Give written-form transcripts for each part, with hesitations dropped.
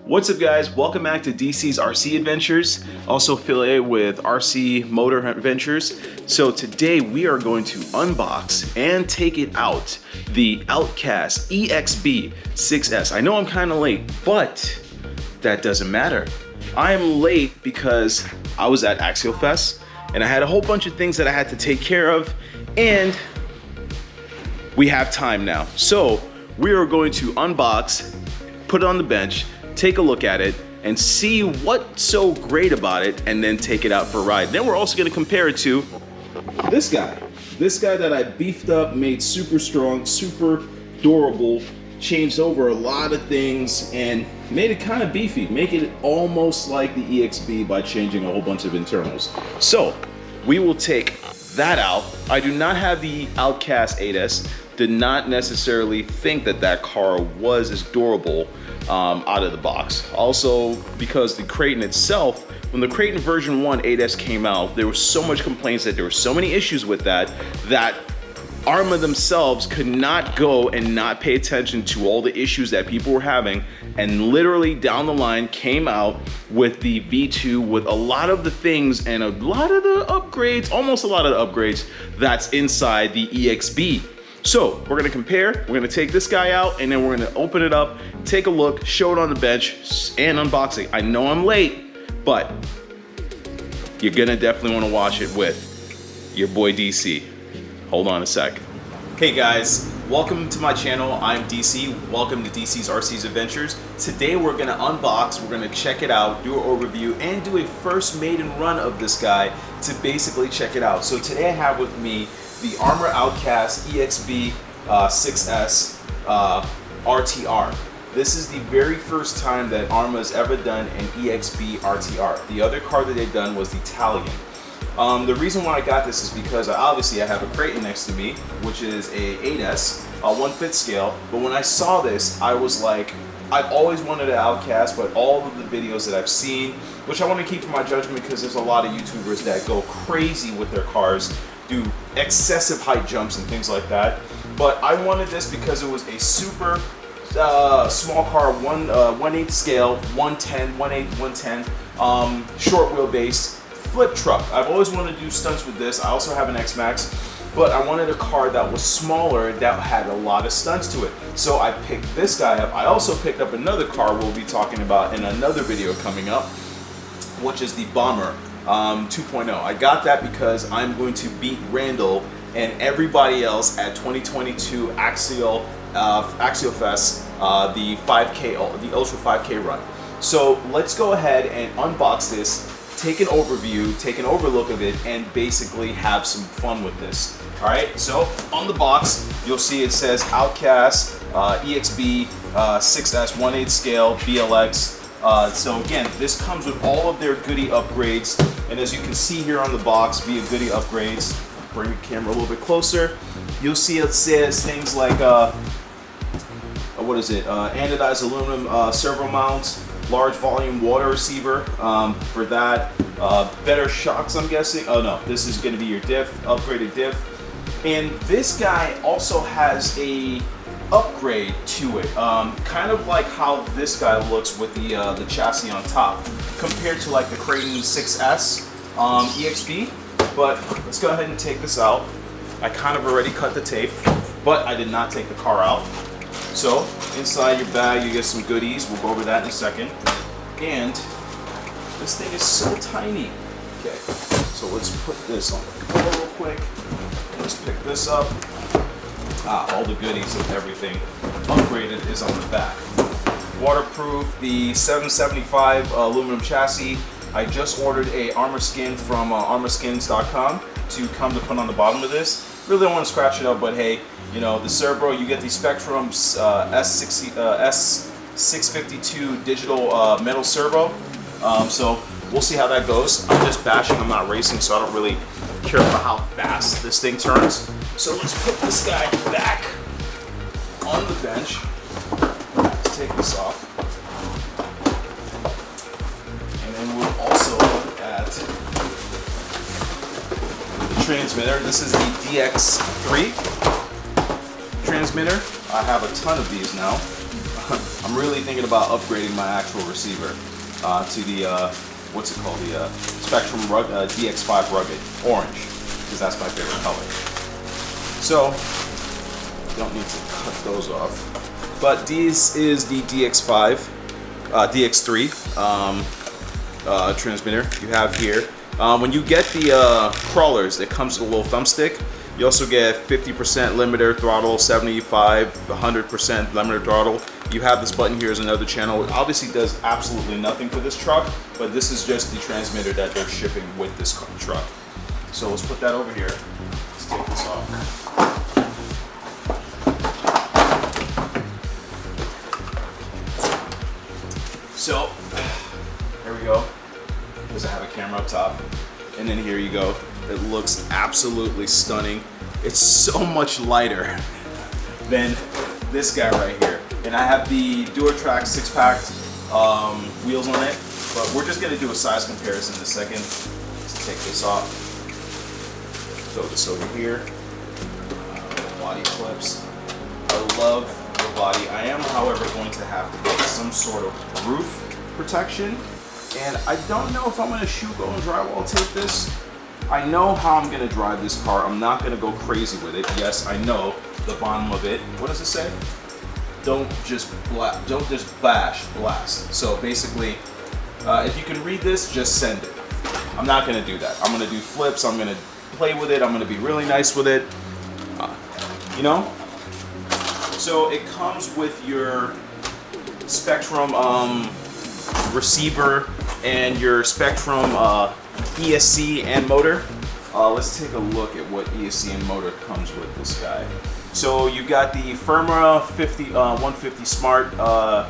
What's up guys, welcome back to DC's RC Adventures, also affiliated with RC Motor Adventures. So today we are going to unbox and take it out, the Outcast EXB 6S. I know I'm kind of late, but that doesn't matter. I am late because I was at Axial Fest and I had a whole bunch of things that I had to take care of, and we have time now. So we are going to unbox, put it on the bench, take a look at it, and see what's so great about it, and then take it out for a ride. Then we're also gonna compare it to this guy. This guy that I beefed up, made super strong, super durable, changed over a lot of things, and made it kind of beefy, making it almost like the EXB by changing a whole bunch of internals. So we will take that out. I do not have the Outcast 8S. Did not necessarily think that that car was as durable out of the box. Also, because the Kraton itself, when the Kraton version 1 8S came out, there was so much complaints that there were so many issues with that Arrma themselves could not go and not pay attention to all the issues that people were having, and literally down the line came out with the V2 with a lot of the things and a lot of the upgrades, almost a lot of the upgrades that's inside the EXB. So we're gonna compare, we're gonna take this guy out, and then we're gonna open it up, take a look, show it on the bench, and unbox it. I know I'm late, but you're gonna definitely wanna watch it with your boy DC. Hold on a sec. Hey guys, welcome to my channel. I'm DC. Welcome to DC's RC's Adventures. Today we're gonna unbox, we're gonna check it out, do an overview, and do a first maiden run of this guy to basically check it out. So today I have with me the Arrma Outcast EXB 6S RTR. This is the very first time that Arrma has ever done an EXB RTR. The other car that they've done was the Italian. The reason why I got this is because obviously I have a Kraton next to me, which is a 8S, 1/5 scale. But when I saw this, I was like, I've always wanted an Outcast, but all of the videos that I've seen, which I want to keep for my judgment because there's a lot of YouTubers that go crazy with their cars, do excessive height jumps and things like that. But I wanted this because it was a super small car, 1/8 scale, 110, 1/8, 110, short wheelbase, flip truck. I've always wanted to do stunts with this. I also have an X-Max, but I wanted a car that was smaller that had a lot of stunts to it. So I picked this guy up. I also picked up another car we'll be talking about in another video coming up, which is the Bomber 2.0. I got that because I'm going to beat Randall and everybody else at 2022 Axial Fest, the 5K, the Ultra 5K run. So let's go ahead and unbox this, take an overview, take an overlook of it, and basically have some fun with this. All right, so on the box, you'll see it says Outcast EXB 6S 1/8 scale BLX. So again, this comes with all of their goodie upgrades, and as you can see here on the box, via goodie upgrades, bring the camera a little bit closer, you'll see it says things like, what is it, anodized aluminum servo mounts, large volume water receiver for that, better shocks I'm guessing. Oh no, this is going to be your diff, upgraded diff. And this guy also has a upgrade to it, kind of like how this guy looks with the chassis on top, compared to like the Kraton 6S EXB. But let's go ahead and take this out. I kind of already cut the tape, but I did not take the car out. So inside your bag you get some goodies. We'll go over that in a second. And this thing is so tiny. Okay, so let's put this on the car real quick. Let's pick this up. All the goodies of everything upgraded is on the back. Waterproof, the 775 aluminum chassis. I just ordered a armor skin from armaskins.com to come to put on the bottom of this. Really don't want to scratch it up, but hey, you know, the servo, you get the Spectrum S652 digital metal servo. So we'll see how that goes. I'm just bashing, I'm not racing, so I don't really care about how fast this thing turns. So let's put this guy back on the bench. Let's take this off. And then we'll also look at the transmitter. This is the DX3 transmitter. I have a ton of these now. I'm really thinking about upgrading my actual receiver to the, what's it called, the Spectrum DX5 Rugged Orange, because that's my favorite color. So, don't need to cut those off. But this is the DX5, DX3 transmitter you have here. When you get the crawlers, it comes with a little thumbstick. You also get 50% limiter throttle, 75, 100% limiter throttle. You have this button here as another channel. It obviously does absolutely nothing for this truck, but this is just the transmitter that they're shipping with this truck. So let's put that over here. Let's take this off. So, here we go. Because I have a camera up top. And then here you go. It looks absolutely stunning. It's so much lighter than this guy right here. And I have the DuraTrack 6-pack wheels on it, but we're just gonna do a size comparison in a second. Let's take this off. Throw this over here. Body clips. I love the body. I am, however, going to have to get some sort of roof protection. And I don't know if I'm gonna shoe go and drywall tape this. I know how I'm gonna drive this car. I'm not gonna go crazy with it. Yes, I know the bottom of it. What does it say? Don't just bash, blast. So basically, if you can read this, just send it. I'm not gonna do that. I'm gonna do flips. I'm gonna play with it. I'm gonna be really nice with it. You know? So it comes with your Spectrum receiver and your Spectrum ESC and motor. Let's take a look at what ESC and motor comes with this guy. So you got the Arrma 150 Smart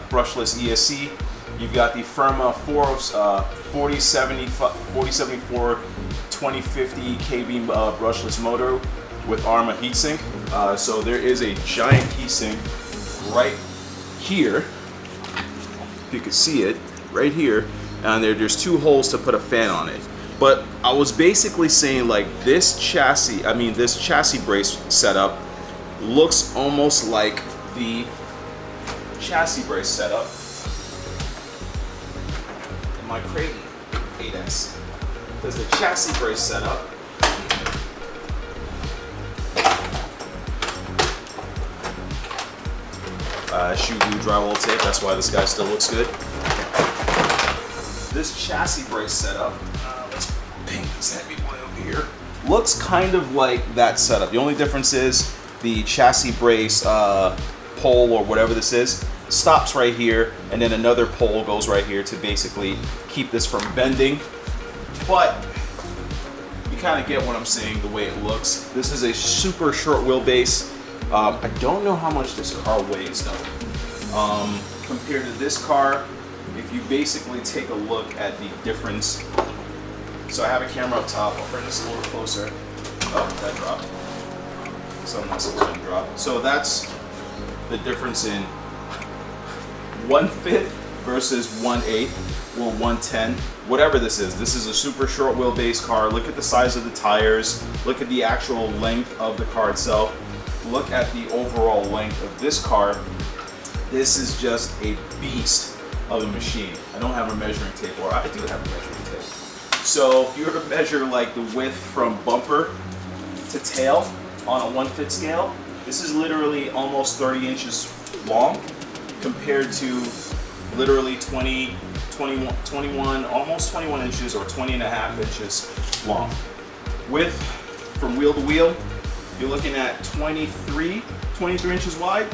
brushless ESC. You've got the Arrma 4074 2050 kV brushless motor with Arrma heatsink. So there is a giant heatsink right here. If you can see it, right here. And there's two holes to put a fan on it. But I was basically saying, like, this chassis brace setup looks almost like the chassis brace setup in my Creighton 8S. Because the chassis brace setup shoe glue drywall tape, that's why this guy still looks good. This chassis brace setup, let's paint this heavy boy over here, looks kind of like that setup. The only difference is the chassis brace pole or whatever this is stops right here, and then another pole goes right here to basically keep this from bending. But you kind of get what I'm saying, the way it looks. This is a super short wheelbase. I don't know how much this car weighs though. Compared to this car, if you basically take a look at the difference. So I have a camera up top. I'll bring this a little closer. Oh, that dropped. Something else didn't drop. So that's the difference in 1/5 versus 1/8 or 1/10. Whatever this is. This is a super short wheelbase car. Look at the size of the tires. Look at the actual length of the car itself. Look at the overall length of this car. This is just a beast of a machine. I don't have a measuring tape, or I do have a measuring tape. So if you were to measure like the width from bumper to tail on a 1/5 scale, this is literally almost 30 inches long compared to literally 21, almost 21 inches or 20.5 inches long. Width from wheel to wheel, you're looking at 23 inches wide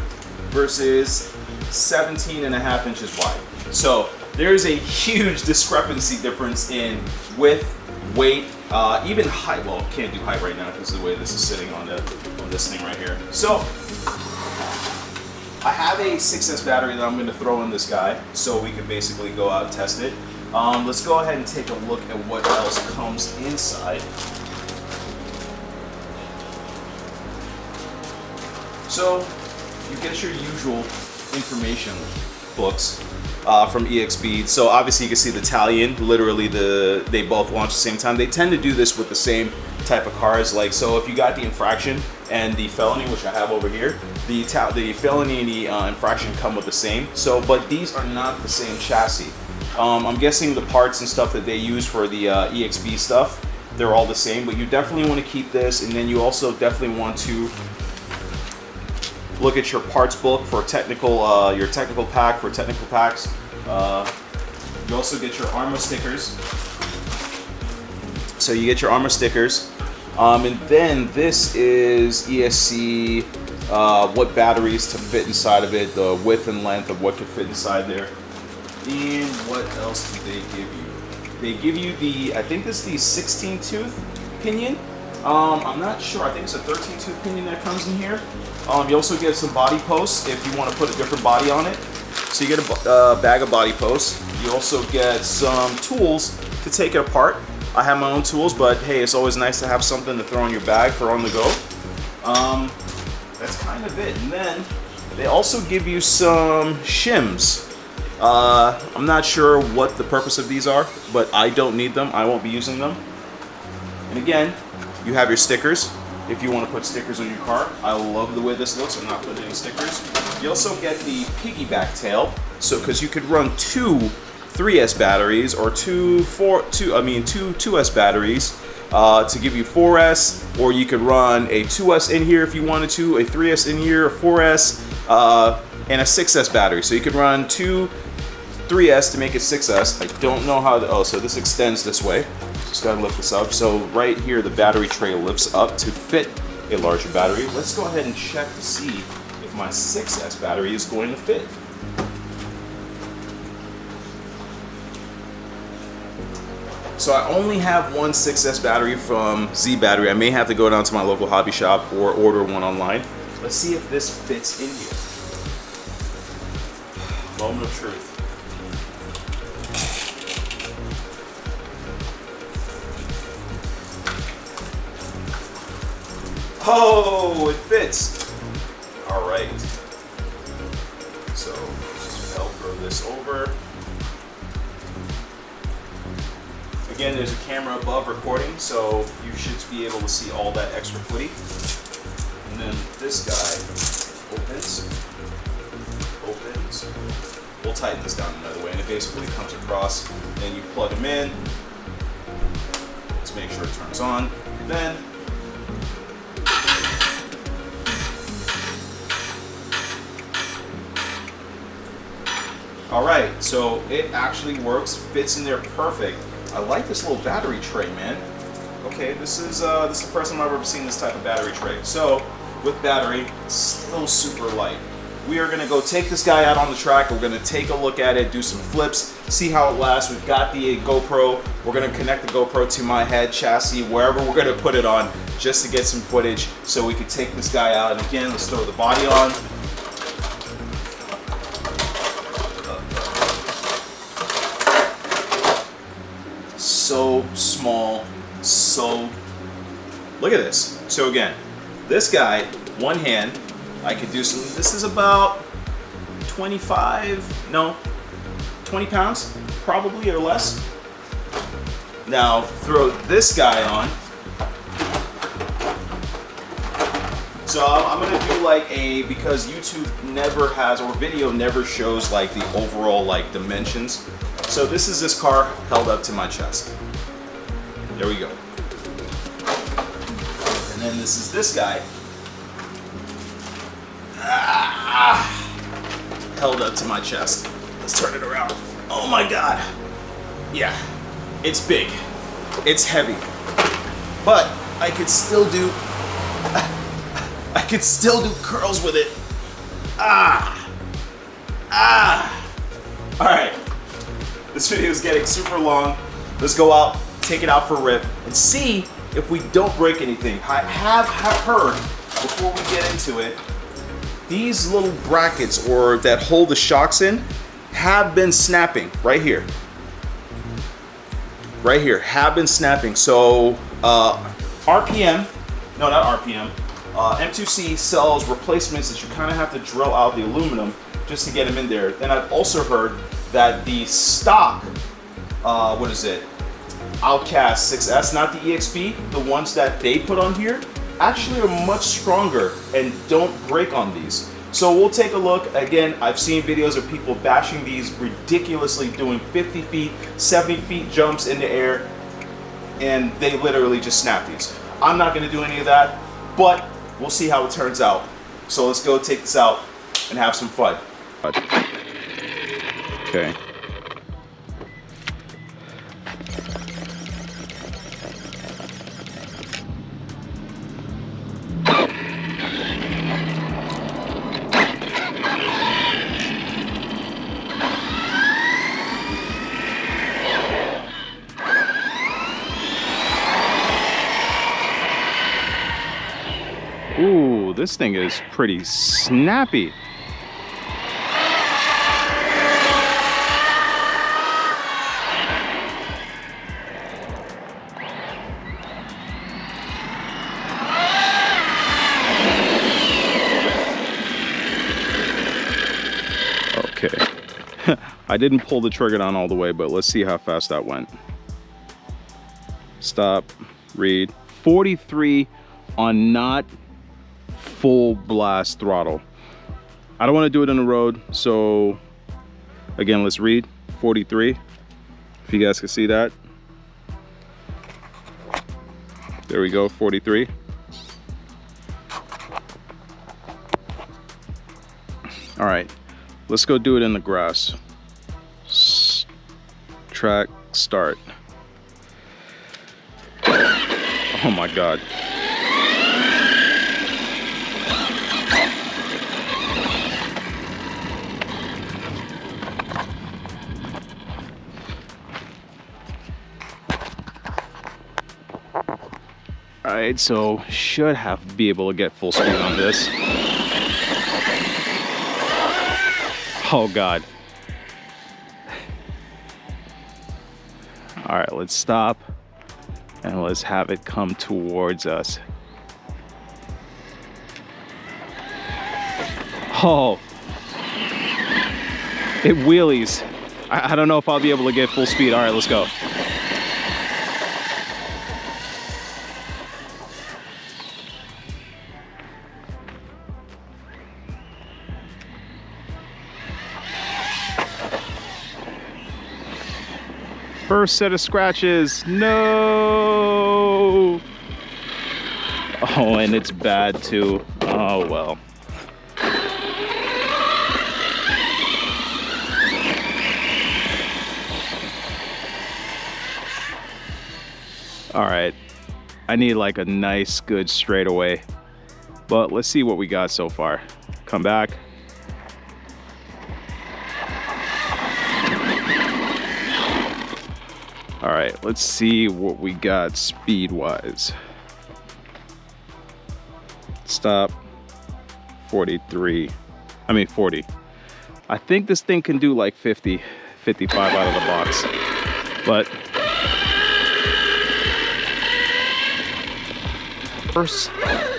versus 17.5 inches wide. So there is a huge discrepancy difference in width, weight, even height. Well, can't do height right now because of the way this is sitting on this thing right here. So I have a 6S battery that I'm going to throw in this guy so we can basically go out and test it. Let's go ahead and take a look at what else comes inside. So you get your usual information books from EXB. So obviously you can see the Italian, literally they both launch at the same time. They tend to do this with the same type of cars. Like, so if you got the infraction and the felony, which I have over here. The felony and the infraction come with the same. So, but these are not the same chassis. I'm guessing the parts and stuff that they use for the EXB stuff, they're all the same. But you definitely want to keep this, and then you also definitely want to look at your parts book for technical, your technical pack for technical packs. You also get your Arrma stickers. So you get your Arrma stickers. And then this is ESC, what batteries to fit inside of it, the width and length of what could fit inside there. And what else do they give you? They give you the, I think this is the 16 tooth pinion. I'm not sure, I think it's a 13 tooth pinion that comes in here. You also get some body posts if you want to put a different body on it. So you get a bag of body posts. You also get some tools to take it apart. I have my own tools, but hey, it's always nice to have something to throw in your bag for on the go. That's kind of it. And then they also give you some shims. I'm not sure what the purpose of these are, but I don't need them. I won't be using them. And again, you have your stickers. If you want to put stickers on your car, I love the way this looks. I'm not putting any stickers. You also get the piggyback tail, so because you could run two 3S batteries or two 2S batteries to give you 4S, or you could run a 2S in here if you wanted to, a 3S in here, a 4S, and a 6S battery. So you could run two 3S to make it 6S. I don't know how oh, so this extends this way. Just gotta lift this up. So right here, the battery tray lifts up to fit a larger battery. Let's go ahead and check to see if my 6S battery is going to fit. So I only have one 6S battery from Z Battery. I may have to go down to my local hobby shop or order one online. Let's see if this fits in here. Moment of truth. Oh, it fits. All right. So just Velcro this over. Again, there's a camera above recording, so you should be able to see all that extra footy. And then this guy opens. We'll tighten this down another way, and it basically comes across. Then you plug them in. Let's make sure it turns on. Then all right, so it actually works, fits in there perfect. I like this little battery tray, man. Okay, this is the first time I've ever seen this type of battery tray. So, with battery, still super light. We are gonna go take this guy out on the track. We're gonna take a look at it, do some flips, see how it lasts. We've got the GoPro. We're gonna connect the GoPro to my head chassis, wherever we're gonna put it on, just to get some footage so we can take this guy out. And again, let's throw the body on. So small, so, look at this. So again, this guy, one hand, I could do some, this is about 20 pounds, probably, or less. Now, throw this guy on. So I'm gonna do like because YouTube never has, or video never shows like the overall like dimensions. So this is this car held up to my chest. There we go. And then this is this guy. Held up to my chest. Let's turn it around. Oh my God. Yeah, it's big. It's heavy. But I could still do curls with it. All right. This video is getting super long. Let's go out, take it out for a rip, and see if we don't break anything. I have heard, before we get into it, these little brackets or that hold the shocks in have been snapping right here. Right here, have been snapping. So RPM, no, not RPM, M2C sells replacements that you kind of have to drill out the aluminum just to get them in there. Then I've also heard that the stock, Outcast 6S, not the EXB, the ones that they put on here, actually are much stronger and don't break on these. So we'll take a look. Again, I've seen videos of people bashing these ridiculously, doing 50 feet, 70 feet jumps in the air, and they literally just snap these. I'm not gonna do any of that, but we'll see how it turns out. So let's go take this out and have some fun. Okay. Ooh, this thing is pretty snappy. Okay. I didn't pull the trigger down all the way, but let's see how fast that went. Stop, read. 43 on not full blast throttle. I don't want to do it on the road, so again, let's read. 43, if you guys can see that. There we go, 43. All right, let's go do it in the grass. Track start. Oh my God. All right, so should be able to get full speed on this. Oh God. All right, let's stop and let's have it come towards us. Oh, it wheelies. I don't know if I'll be able to get full speed. All right, let's go. First set of scratches, no! Oh, and it's bad too. Oh, well. All right, I need like a nice, good straightaway, but let's see what we got so far. Come back. All right, let's see what we got speed-wise. Stop, 43, I mean 40. I think this thing can do like 50, 55 out of the box, but first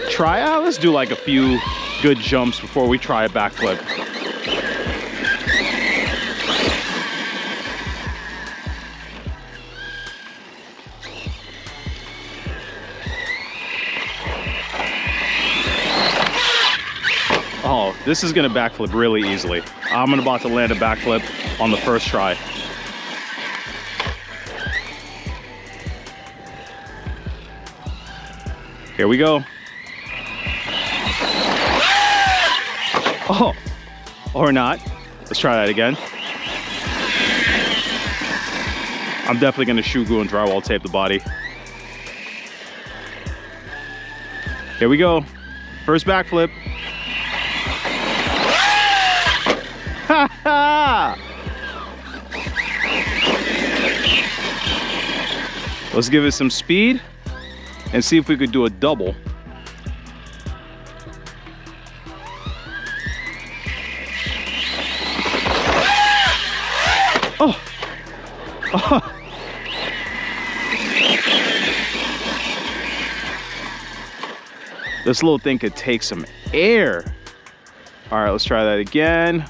try out, let's do like a few good jumps before we try a backflip. Oh, this is gonna backflip really easily. I'm about to land a backflip on the first try. Here we go. Oh, or not. Let's try that again. I'm definitely gonna shoe glue and drywall tape the body. Here we go. First backflip. Ha ha! Let's give it some speed and see if we could do a double. Oh! Oh. This little thing could take some air. All right, let's try that again.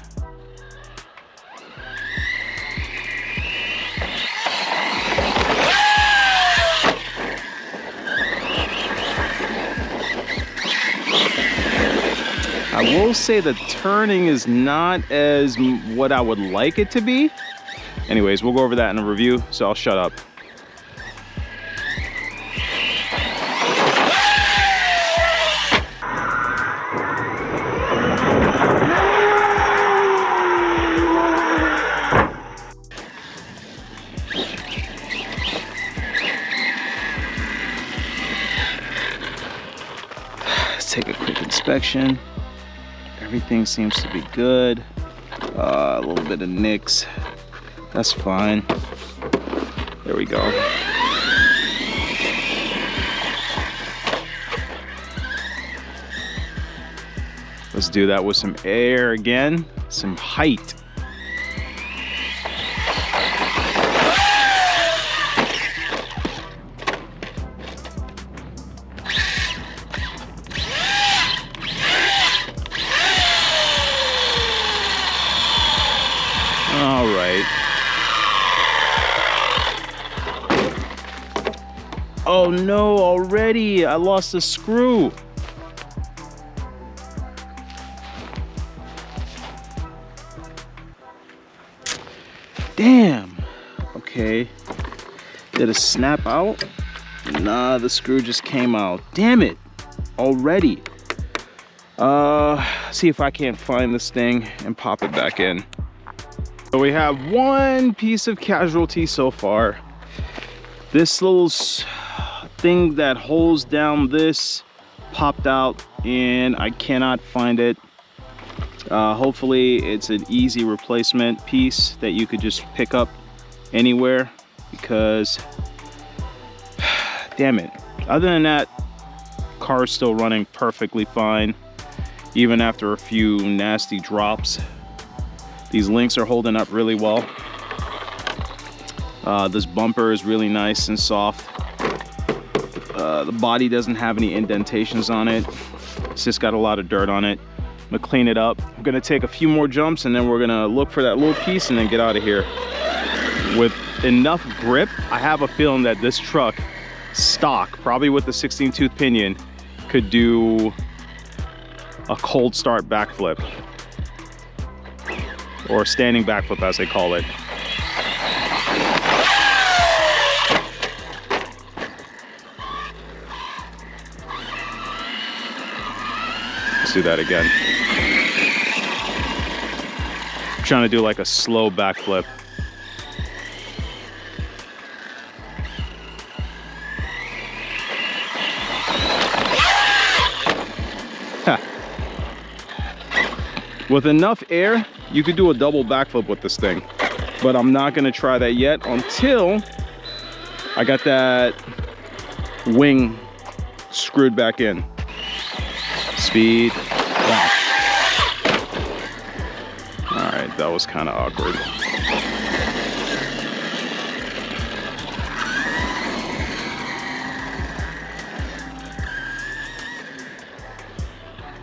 will say the turning is not as what I would like it to be. Anyways, we'll go over that in a review, so I'll shut up. Take a quick inspection. Everything seems to be good. A little bit of nicks. That's fine. There we go. Let's do that with some air again, some height. All right. Oh no, already I lost a screw. Damn. Okay. Did it snap out? Nah, the screw just came out. Damn it. Already. See if I can't find this thing and pop it back in. So we have one piece of casualty so far. This little thing that holds down this popped out and I cannot find it. Hopefully it's an easy replacement piece that you could just pick up anywhere, because damn it. Other than that, car's still running perfectly fine, even after a few nasty drops. These links are holding up really well. This bumper is really nice and soft. The body doesn't have any indentations on it. It's just got a lot of dirt on it. I'm gonna clean it up. I'm gonna take a few more jumps and then we're gonna look for that little piece and then get out of here. With enough grip, I have a feeling that this truck, stock, probably with the 16-tooth pinion, could do a cold start backflip. Or standing backflip as they call it. Let's do that again. I'm trying to do like a slow backflip. With enough air, you could do a double backflip with this thing, but I'm not gonna try that yet until I got that wing screwed back in. Speed. Wow. All right, that was kind of awkward.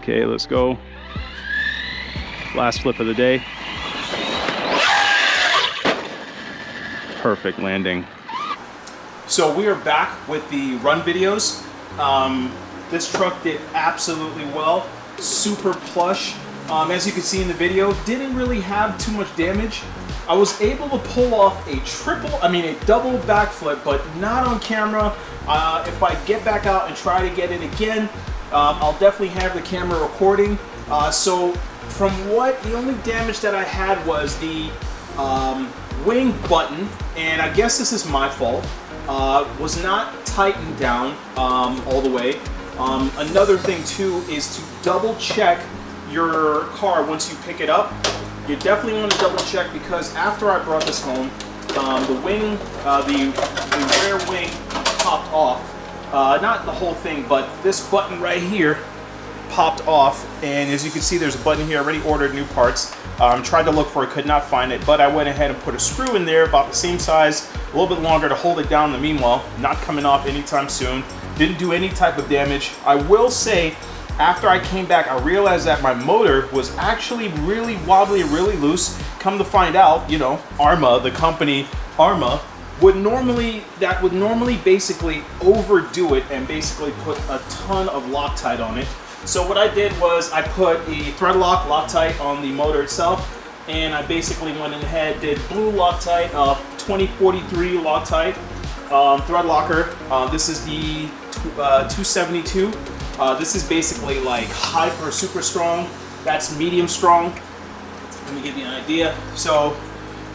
Okay, let's go. Last flip of the day. Perfect landing. So we are back with the run videos. This truck did absolutely well. Super plush. As you can see in the video, didn't really have too much damage. I was able to pull off a double backflip, but not on camera. If I get back out and try to get it again, I'll definitely have the camera recording. So from the only damage that I had was the wing button, and I guess this is my fault, was not tightened down all the way. Another thing too is to double check your car once you pick it up. You definitely want to double check, because after I brought this home, the wing, the rear wing popped off. Not the whole thing, but this button right here popped off, and as you can see, there's a button here. I already ordered new parts. Tried to look for it, could not find it, but I went ahead and put a screw in there about the same size, a little bit longer to hold it down in the meanwhile. Not coming off anytime soon. Didn't do any type of damage. I will say, after I came back, I realized that my motor was actually really wobbly, really loose. Come to find out, you know, Arrma, the company Arrma, would normally basically overdo it and basically put a ton of Loctite on it. So what I did was I put a thread lock Loctite on the motor itself, and I basically went ahead, did blue Loctite, 2043 Loctite thread locker. This is the 272. This is basically like hyper super strong. That's medium strong. Let me give you an idea. So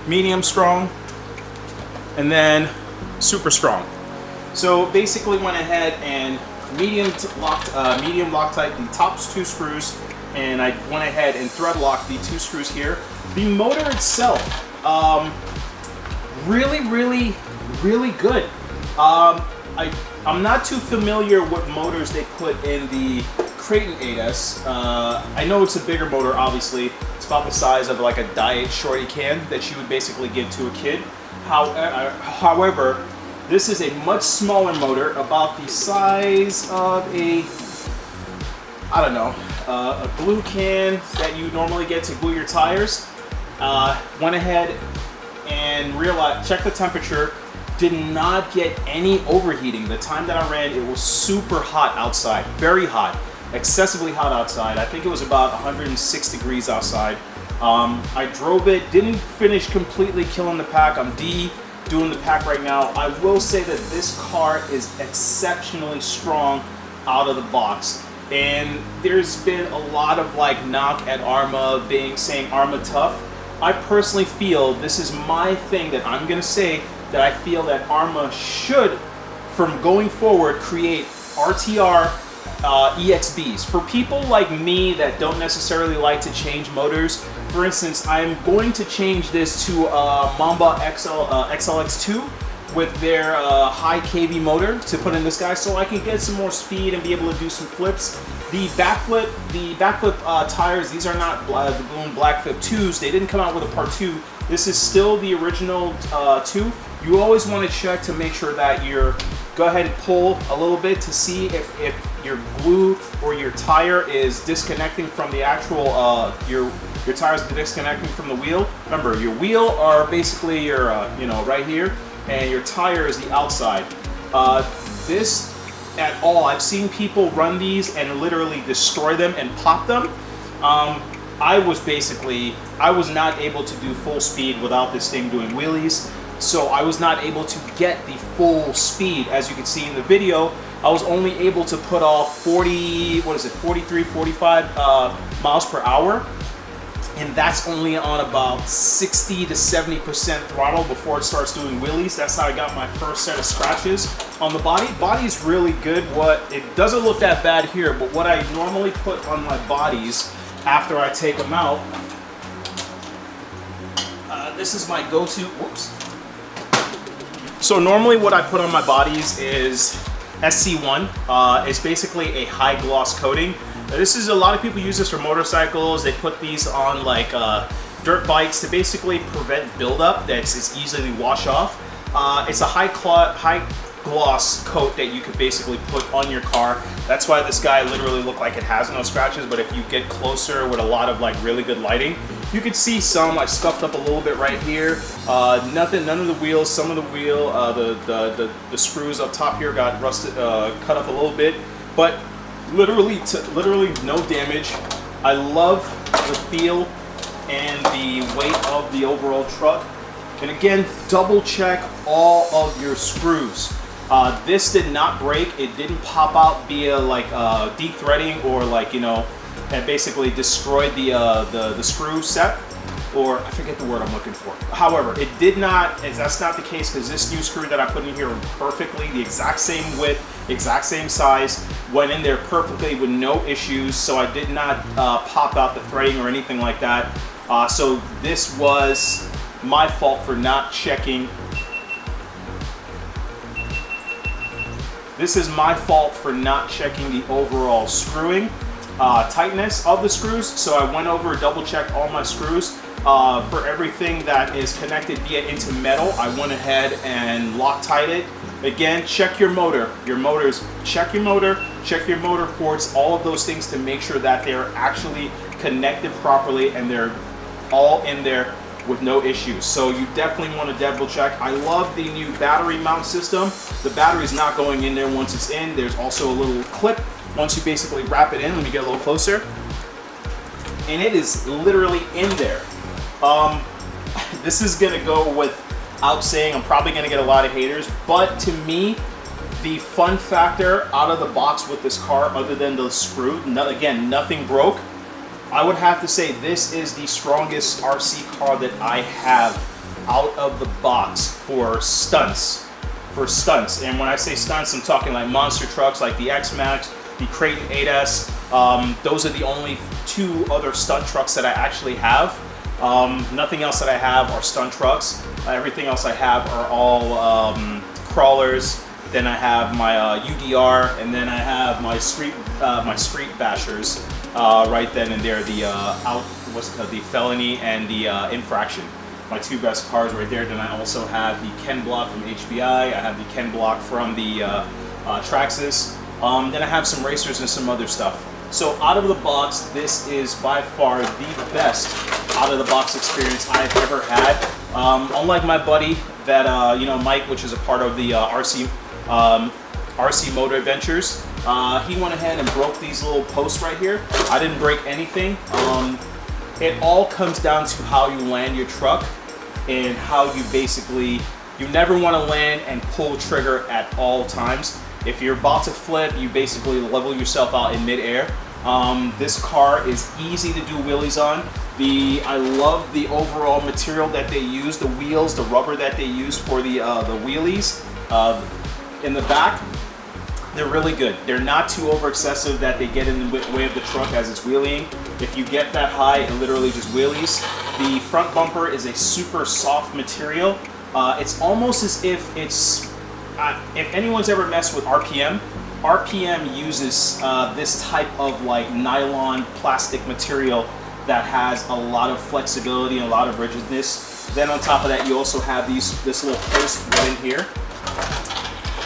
medium strong, and then super strong. So basically went ahead and medium Loctite the top 2 screws, and I went ahead and thread locked the 2 screws here. The motor itself, really good. I'm not too familiar what motors they put in the Creighton 8S. I know it's a bigger motor, obviously. It's about the size of like a diet shorty can that you would basically give to a kid. However, this is a much smaller motor, about the size of a, I don't know, a glue can that you normally get to glue your tires. Went ahead and checked the temperature. Did not get any overheating. The time that I ran, it was super hot outside, very hot, excessively hot outside. I think it was about 106 degrees outside. I drove it, didn't finish completely killing the pack. I'm doing the pack right now. I will say that this car is exceptionally strong out of the box. And there's been a lot of like knock at Arrma saying Arrma tough. I personally feel, this is my thing that I'm gonna say, that I feel that Arrma should, from going forward, create RTR EXBs. For people like me that don't necessarily like to change motors, for instance, I'm going to change this to Mamba XLX2 with their high kV motor to put in this guy, so I can get some more speed and be able to do some flips. The backflip tires, these are not the Bloom Black Flip 2s. They didn't come out with a part 2. This is still the original 2. You always want to check to make sure that go ahead and pull a little bit to see if your glue or your tire is disconnecting from the actual, your tires are disconnecting from the wheel. Remember, your wheel are basically your, right here, and your tire is the outside. This at all, I've seen people run these and literally destroy them and pop them. I was not able to do full speed without this thing doing wheelies. So I was not able to get the full speed. As you can see in the video, I was only able to put off 43, 45 miles per hour. And that's only on about 60 to 70% throttle before it starts doing wheelies. That's how I got my first set of scratches on the body. Body's really good. It doesn't look that bad here, but what I normally put on my bodies after I take them out, this is my go-to, whoops. So normally what I put on my bodies is SC1. It's basically a high gloss coating. This is, a lot of people use this for motorcycles. They put these on like dirt bikes to basically prevent buildup that's easily wash off. It's a high gloss coat that you could basically put on your car. That's why this guy literally looked like it has no scratches, but if you get closer with a lot of like really good lighting, you could see some. I scuffed up a little bit right here. None of the wheels, some of the wheel, the screws up top here got rusted, cut up a little bit, but literally no damage. I love the feel and the weight of the overall truck. And again, double check all of your screws. This did not break. It didn't pop out via like de-threading or like, and basically destroyed the screw set, or I forget the word I'm looking for. However, it did not, that's not the case, because this new screw that I put in here perfectly, the exact same width, exact same size, went in there perfectly with no issues, so I did not pop out the threading or anything like that. So this was my fault for not checking. This is my fault for not checking the overall screwing tightness of the screws. So I went over, double checked all my screws. For everything that is connected into metal, I went ahead and Loctite it. Again, check your motor. Check your motor ports, all of those things to make sure that they're actually connected properly and they're all in there with no issues. So you definitely want to double check. I love the new battery mount system. The battery's not going in there once it's in. There's also a little clip once you basically wrap it in. Let me get a little closer. And it is literally in there. This is gonna go without saying, I'm probably gonna get a lot of haters, but to me, the fun factor out of the box with this car, other than the screw, again, nothing broke, I would have to say this is the strongest RC car that I have out of the box for stunts. And when I say stunts, I'm talking like monster trucks like the X-Max, the Creighton 8S. Those are the only 2 other stunt trucks that I actually have. Nothing else that I have are stunt trucks. Everything else I have are all crawlers. Then I have my UDR, and then I have my street bashers right then and there. The the felony and the infraction. My 2 best cars right there. Then I also have the Ken block from HBI. I have the Ken block from the Traxxas. Then I have some racers and some other stuff. So out of the box, this is by far the best out of the box experience I've ever had. Unlike my buddy that Mike, which is a part of the RC Motor Adventures, he went ahead and broke these little posts right here. I didn't break anything. It all comes down to how you land your truck and how you basically, you never want to land and pull trigger at all times. If you're about to flip, you basically level yourself out in midair. This car is easy to do wheelies on. I love the overall material that they use, the wheels, the rubber that they use for the wheelies in the back. They're really good. They're not too over excessive that they get in the way of the truck as it's wheeling. If you get that high, it literally just wheelies. The front bumper is a super soft material. It's almost as if it's, if anyone's ever messed with RPM uses this type of like nylon plastic material that has a lot of flexibility and a lot of rigidness. Then on top of that, you also have this little post right in here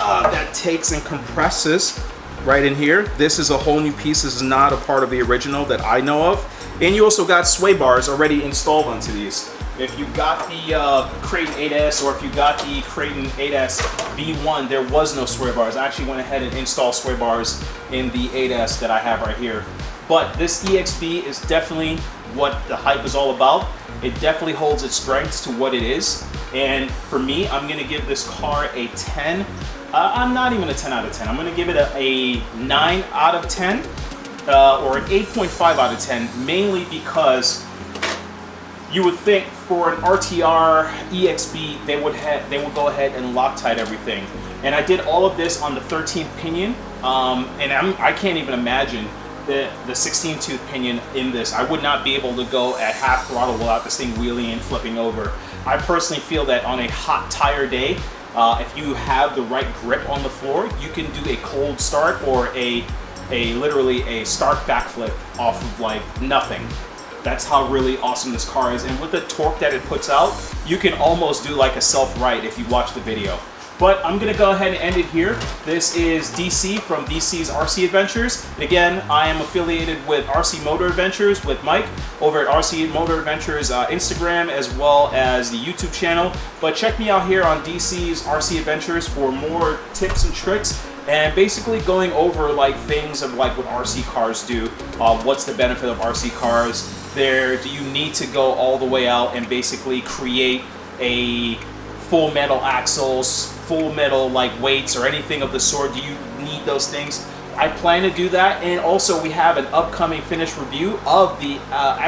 that takes and compresses right in here. This is a whole new piece. This is not a part of the original that I know of. And you also got sway bars already installed onto these. If you got the Creighton 8S or if you got the Creighton 8S V1, there was no sway bars. I actually went ahead and installed sway bars in the 8S that I have right here. But this EXB is definitely what the hype is all about. It definitely holds its strengths to what it is. And for me, I'm gonna give this car a 10. I'm not even a 10 out of 10. I'm gonna give it a 9 out of 10 or an 8.5 out of 10, mainly because you would think for an RTR EXB, they would go ahead and Loctite everything. And I did all of this on the 13th pinion, and I can't even imagine the 16 tooth pinion in this. I would not be able to go at half throttle without this thing wheeling and flipping over. I personally feel that on a hot tire day, if you have the right grip on the floor, you can do a cold start or literally a start backflip off of like nothing. That's how really awesome this car is. And with the torque that it puts out, you can almost do like a self-ride if you watch the video. But I'm gonna go ahead and end it here. This is DC from DC's RC Adventures. Again, I am affiliated with RC Motor Adventures with Mike over at RC Motor Adventures Instagram as well as the YouTube channel. But check me out here on DC's RC Adventures for more tips and tricks and basically going over like things of like what RC cars do. What's the benefit of RC cars? Do you need to go all the way out and basically create a full metal axles, full metal like weights or anything of the sort? Do you need those things? I plan to do that, and also we have an upcoming finished review of the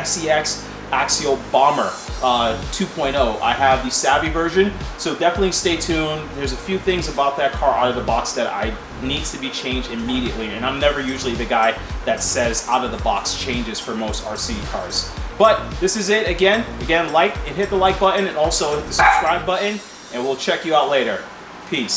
SEX Axial Bomber 2.0. I have the Savvy version, so definitely stay tuned. There's a few things about that car out of the box that needs to be changed immediately, and I'm never usually the guy that says out of the box changes for most RC cars. But this is it. Again, like and hit the like button and also hit the subscribe button, and we'll check you out later. Peace.